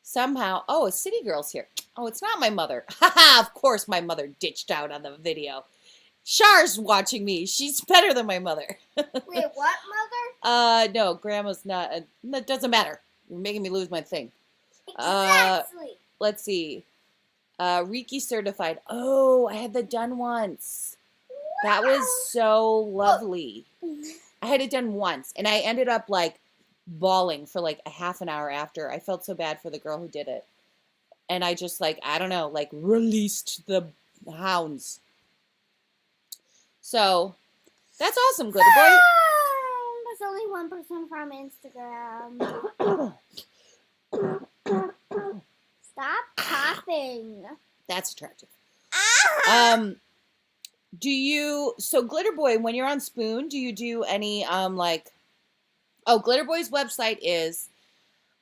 somehow, a City Girl's here. Oh, it's not my mother. Haha, of course my mother ditched out on the video. Char's watching me. She's better than my mother. Wait, what mother? No, Grandma's not. That doesn't matter. You're making me lose my thing. Exactly. Let's see. Reiki certified. Oh, I had that done once. That was so lovely. I had it done once, and I ended up like bawling for like a half an hour after. I felt so bad for the girl who did it. And I just released the hounds. So, that's awesome, Glitter Boy. There's only 1% from Instagram. Stop coughing. That's attractive. So Glitter Boy, when you're on Spoon, do you do any, Glitter Boy's website is,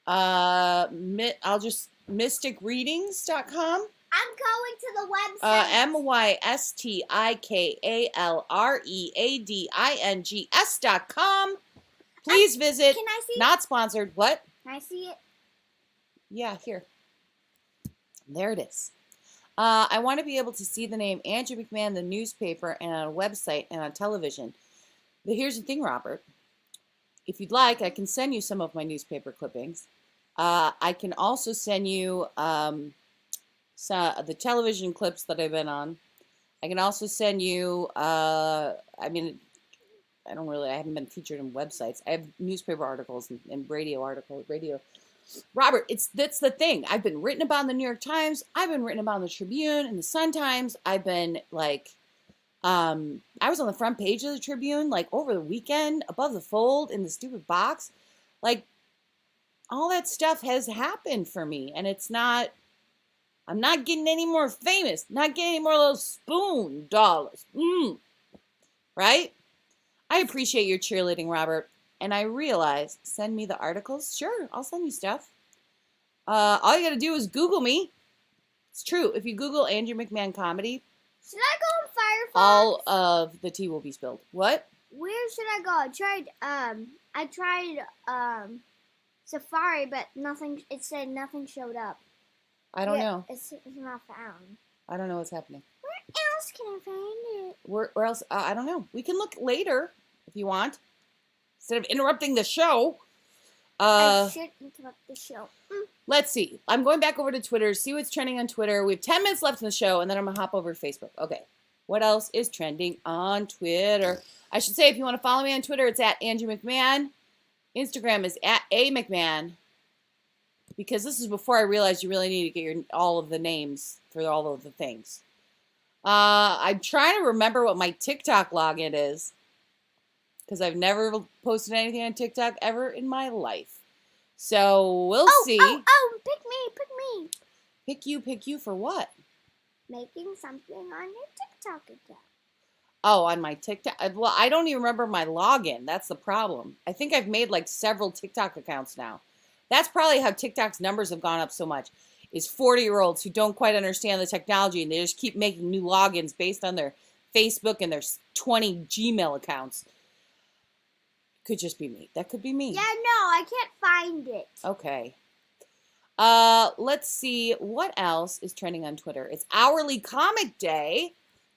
mysticreadings.com. I'm going to the website. mysticreadings.com. Please visit. Can I see? Not sponsored. What? Can I see it? Yeah, here. There it is. I want to be able to see the name Andrew McMahon, the newspaper, and on a website and on television. But here's the thing, Robert. If you'd like, I can send you some of my newspaper clippings. I can also send you the television clips that I've been on. I can also send you, I haven't been featured in websites. I have newspaper articles and radio articles. Robert, that's the thing. I've been written about in the New York Times. I've been written about in the Tribune and the Sun Times. I've been I was on the front page of the Tribune, over the weekend, above the fold, in the stupid box. All that stuff has happened for me, and I'm not getting any more famous, not getting any more little spoon dollars. Right? I appreciate your cheerleading, Robert. And I realize, send me the articles. Sure, I'll send you stuff. All you got to do is Google me. It's true. If you Google Andrew McMahon comedy. Should I go and all of the tea will be spilled. What? Where should I go? I tried Safari, but nothing. It said nothing showed up. I don't know. It's not found. I don't know what's happening. Where else can I find it? Where else? I don't know. We can look later if you want. Instead of interrupting the show. I should interrupt the show. Let's see. I'm going back over to Twitter, see what's trending on Twitter. We have 10 minutes left in the show, and then I'm going to hop over to Facebook. Okay. What else is trending on Twitter? I should say, if you want to follow me on Twitter, it's at Angie McMahon. Instagram is at A McMahon. Because this is before I realized you really need to get all of the names for all of the things. I'm trying to remember what my TikTok login is. Because I've never posted anything on TikTok ever in my life. So, we'll see. Pick me. Pick you for what? Making something on your TikTok account. Oh, on my TikTok? Well, I don't even remember my login. That's the problem. I think I've made like several TikTok accounts now. That's probably how TikTok's numbers have gone up so much. Is 40-year-olds who don't quite understand the technology and they just keep making new logins based on their Facebook and their 20 Gmail accounts. Could just be me. That could be me. Yeah, no, I can't find it. Okay. Let's see what else is trending on Twitter. It's Hourly Comic Day.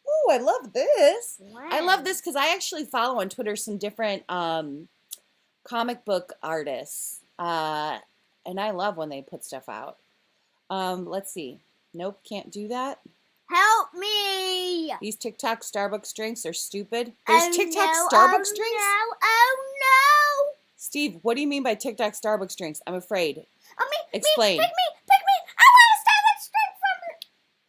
Ooh, I love this. Wow. I love this because I actually follow on Twitter some different comic book artists. And I love when they put stuff out. Let's see. Nope, can't do that. Help me! These TikTok Starbucks drinks are stupid. There's TikTok no, Starbucks drinks? Oh no! Steve, what do you mean by TikTok Starbucks drinks? I'm afraid. Explain. Explain. Pick me! I want a Starbucks drink from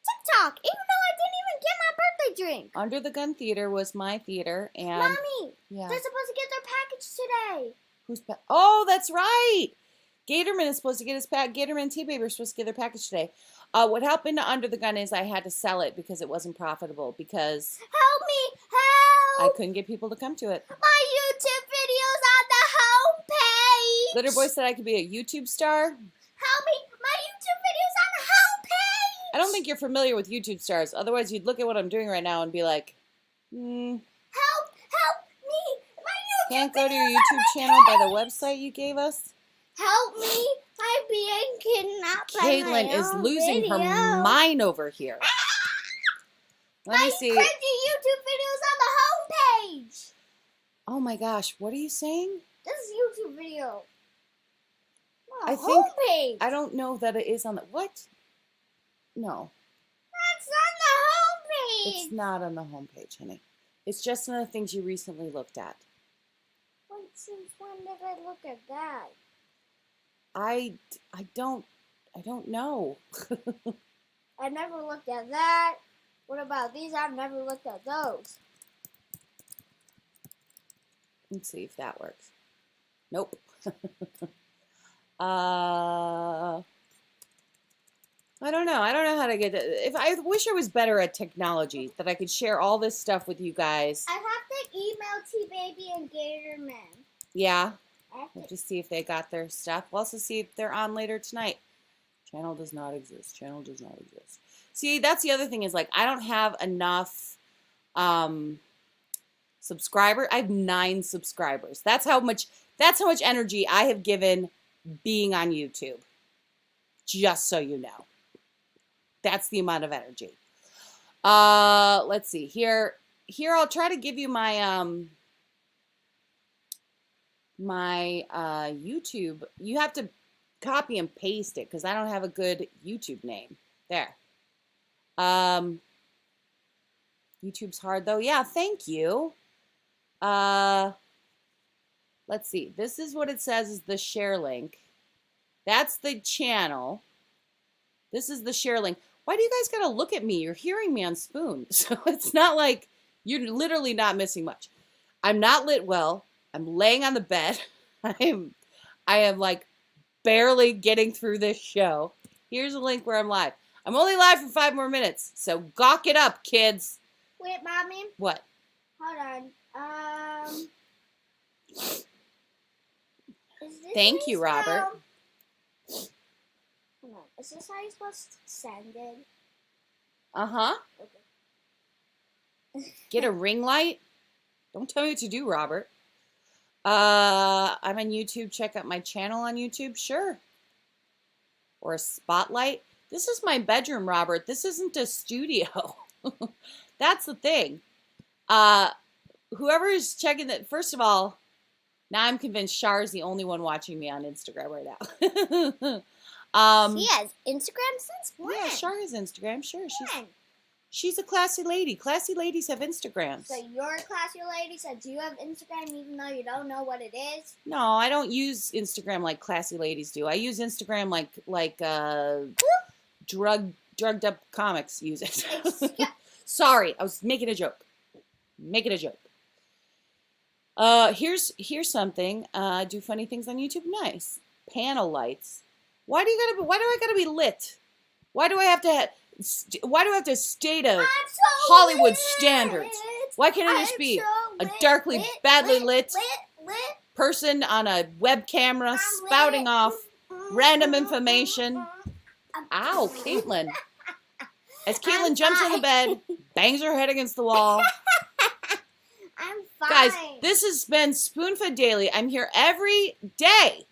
TikTok, even though I didn't even get my birthday drink. Under the Gun Theater was my theater, and Mommy, yeah. they're supposed to get their package today. Oh, that's right. Gatorman is supposed to get his pack. Gatorman and T-Baby are supposed to get their package today. What happened to Under the Gun is I had to sell it because it wasn't profitable because Help me! I Help! couldn't get people to come to it. My YouTube video's on the homepage. Glitter Boy said I could be a YouTube star. Help me! My YouTube video's on the homepage. I don't think you're familiar with YouTube stars. Otherwise, you'd look at what I'm doing right now and be like, Help me! My YouTube can't go to your video's on YouTube the channel by the page. website you gave us. Help me! I'm being kidnapped by Caitlin my is own losing her video. mind over here. Let My me see. cringy YouTube video's on the homepage. Oh my gosh, what are you saying? This is YouTube video. I The think- homepage. I don't know that it is on the what? No, That's on the homepage. it's not on the homepage, honey. It's just one of the things you recently looked at. Wait, since when did I look at that? I don't know. I never looked at that. What about these? I've never looked at those. Let's see if that works. Nope. I don't know. I don't know how to get it. If I wish I was better at technology, that I could share all this stuff with you guys. I have to email T-Baby and Gatorman. Yeah. I have We'll to. just see if they got their stuff. We'll also see if they're on later tonight. Channel does not exist. Channel does not exist. See, that's the other thing is like I don't have enough subscriber. I have 9 subscribers. That's how much energy I have given being on YouTube. Just so you know. That's the amount of energy. Let's see. Here I'll try to give you my YouTube. You have to copy and paste it because I don't have a good YouTube name. There. YouTube's hard though. Yeah, thank you. Let's see. This is what it says is the share link. That's the channel. This is the share link. Why do you guys gotta look at me? You're hearing me on Spoon. So it's not like you're literally not missing much. I'm not lit well. I'm laying on the bed. I am like barely getting through this show. Here's a link where I'm live. I'm only live for 5 more minutes, so gawk it up, kids. Wait, Mommy. What? Hold on. Is this Thank how you, Robert. Hold on. Is this how you're supposed to send it? Uh-huh. Okay. Get a ring light? Don't tell me what to do, Robert. I'm on YouTube. Check out my channel on YouTube. Sure. Or a spotlight. This is my bedroom, Robert. This isn't a studio. That's the thing. Whoever is checking that, first of all, now I'm convinced Shar is the only one watching me on Instagram right now. She has Instagram since when? Yeah, Shar has Instagram. Sure, When? she's a classy lady. Classy ladies have Instagrams. So you're a classy lady, so do you have Instagram even though you don't know what it is? No, I don't use Instagram like classy ladies do. I use Instagram like drugged up comics use it. Sorry, I was making a joke. Making a joke. Here's something. Do funny things on YouTube. Nice. Panel lights. Why do I gotta be lit? Why do I have to state a Hollywood standards? Why can't it just be a darkly, badly lit person on a web camera spouting off random information? Ow, Caitlin. As Caitlin jumps on the bed, bangs her head against the wall. I'm fine. Guys, this has been Spoonfed Daily. I'm here every day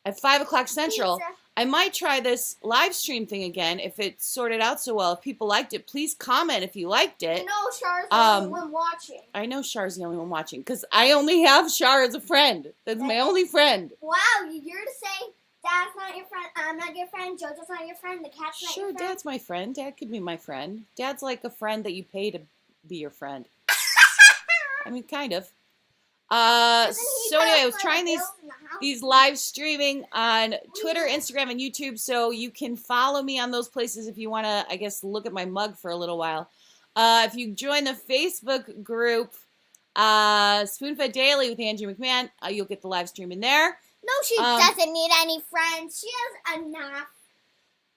at 5 o'clock Central. Pizza. I might try this live stream thing again if it sorted out so well. If people liked it, please comment if you liked it. You know Char's the only one watching. I know Char's the only one watching because I only have Char as a friend. That's my only friend. Wow, you're to say Dad's not your friend, I'm not your friend, JoJo's not your friend, the cat's not Sure, your friend? Dad's my friend. Dad could be my friend. Dad's like a friend that you pay to be your friend. I mean, kind of. So anyway, I was trying these live streaming on Twitter, Instagram, and YouTube, so you can follow me on those places if you want to, I guess, look at my mug for a little while. If you join the Facebook group, Spoonfed Daily with Angie McMahon, you'll get the live stream in there. No, she doesn't need any friends. She has enough.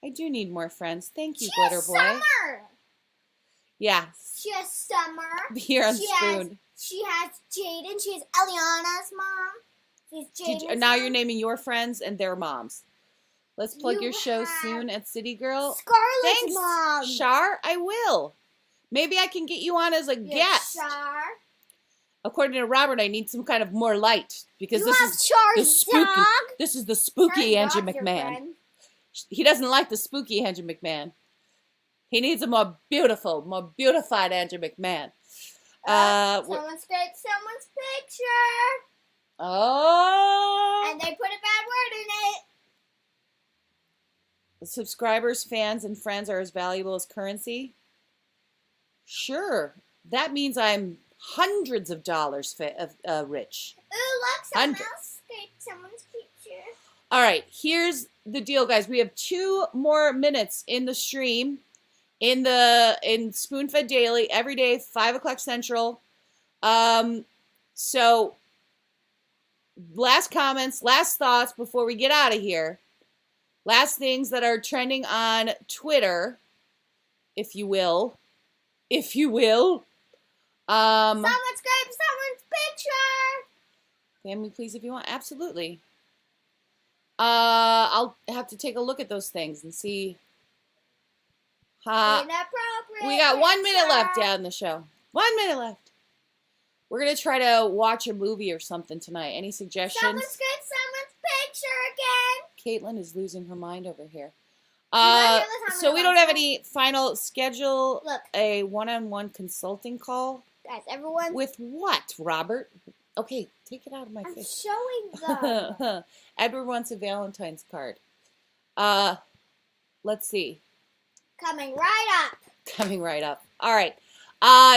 I do need more friends. Thank you, She Glitter has Boy. Summer. Yeah. She has Summer. Here on She Spoon. She has Jaden. She has Eliana's mom. She's Jaden's Now mom. you're naming your friends and their moms. Let's plug You your show have soon at City Girl. Scarlett's Thanks, mom. Char. I will. Maybe I can get you on as a guest. Char. According to Robert, I need some kind of more light because You this have is Char's the spooky. dog. This is the spooky Char's Angie dog's your McMahon. friend. He doesn't like the spooky Angie McMahon. He needs a more beautified Angie McMahon. Someone scraped someone's picture. Oh. And they put a bad word in it. Subscribers, fans, and friends are as valuable as currency? Sure. That means I'm hundreds of dollars rich. Ooh, look, someone Hundred. else scraped someone's picture. All right, here's the deal, guys. We have 2 more minutes in the stream, in Spoonfed Daily, every day, 5 o'clock Central. So, last comments, last thoughts before we get out of here. Last things that are trending on Twitter, if you will. Someone scraped someone's picture. Family, please, if you want. Absolutely. I'll have to take a look at those things and see. Inappropriate. We got 1 minute left picture. down the show. 1 minute left. We're going to try to watch a movie or something tonight. Any suggestions? Someone scraped someone's picture again. Caitlin is losing her mind over here. not hear the time So of we the don't have last any final schedule. Look. A one-on-one consulting call Guys, everyone. with what, Robert? Okay, take it out of my I'm face. showing them. Edward wants a Valentine's card. Let's see. Coming right up. Coming right up. All right.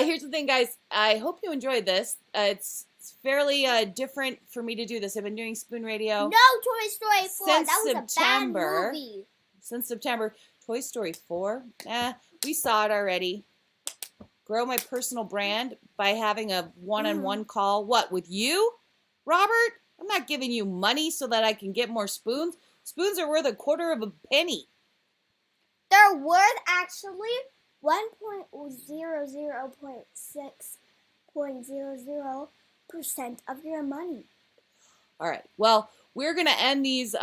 Here's the thing, guys. I hope you enjoyed this. It's fairly different for me to do this. I've been doing Spoon Radio No Toy Story 4. Since That was September. a bad movie. since September. Toy Story 4. We saw it already. Grow my personal brand by having a one-on-one call. What, with you, Robert? I'm not giving you money so that I can get more spoons. Spoons are worth a quarter of a penny. They're worth actually 1.00.6.00% of your money. All right. Well, we're going to end these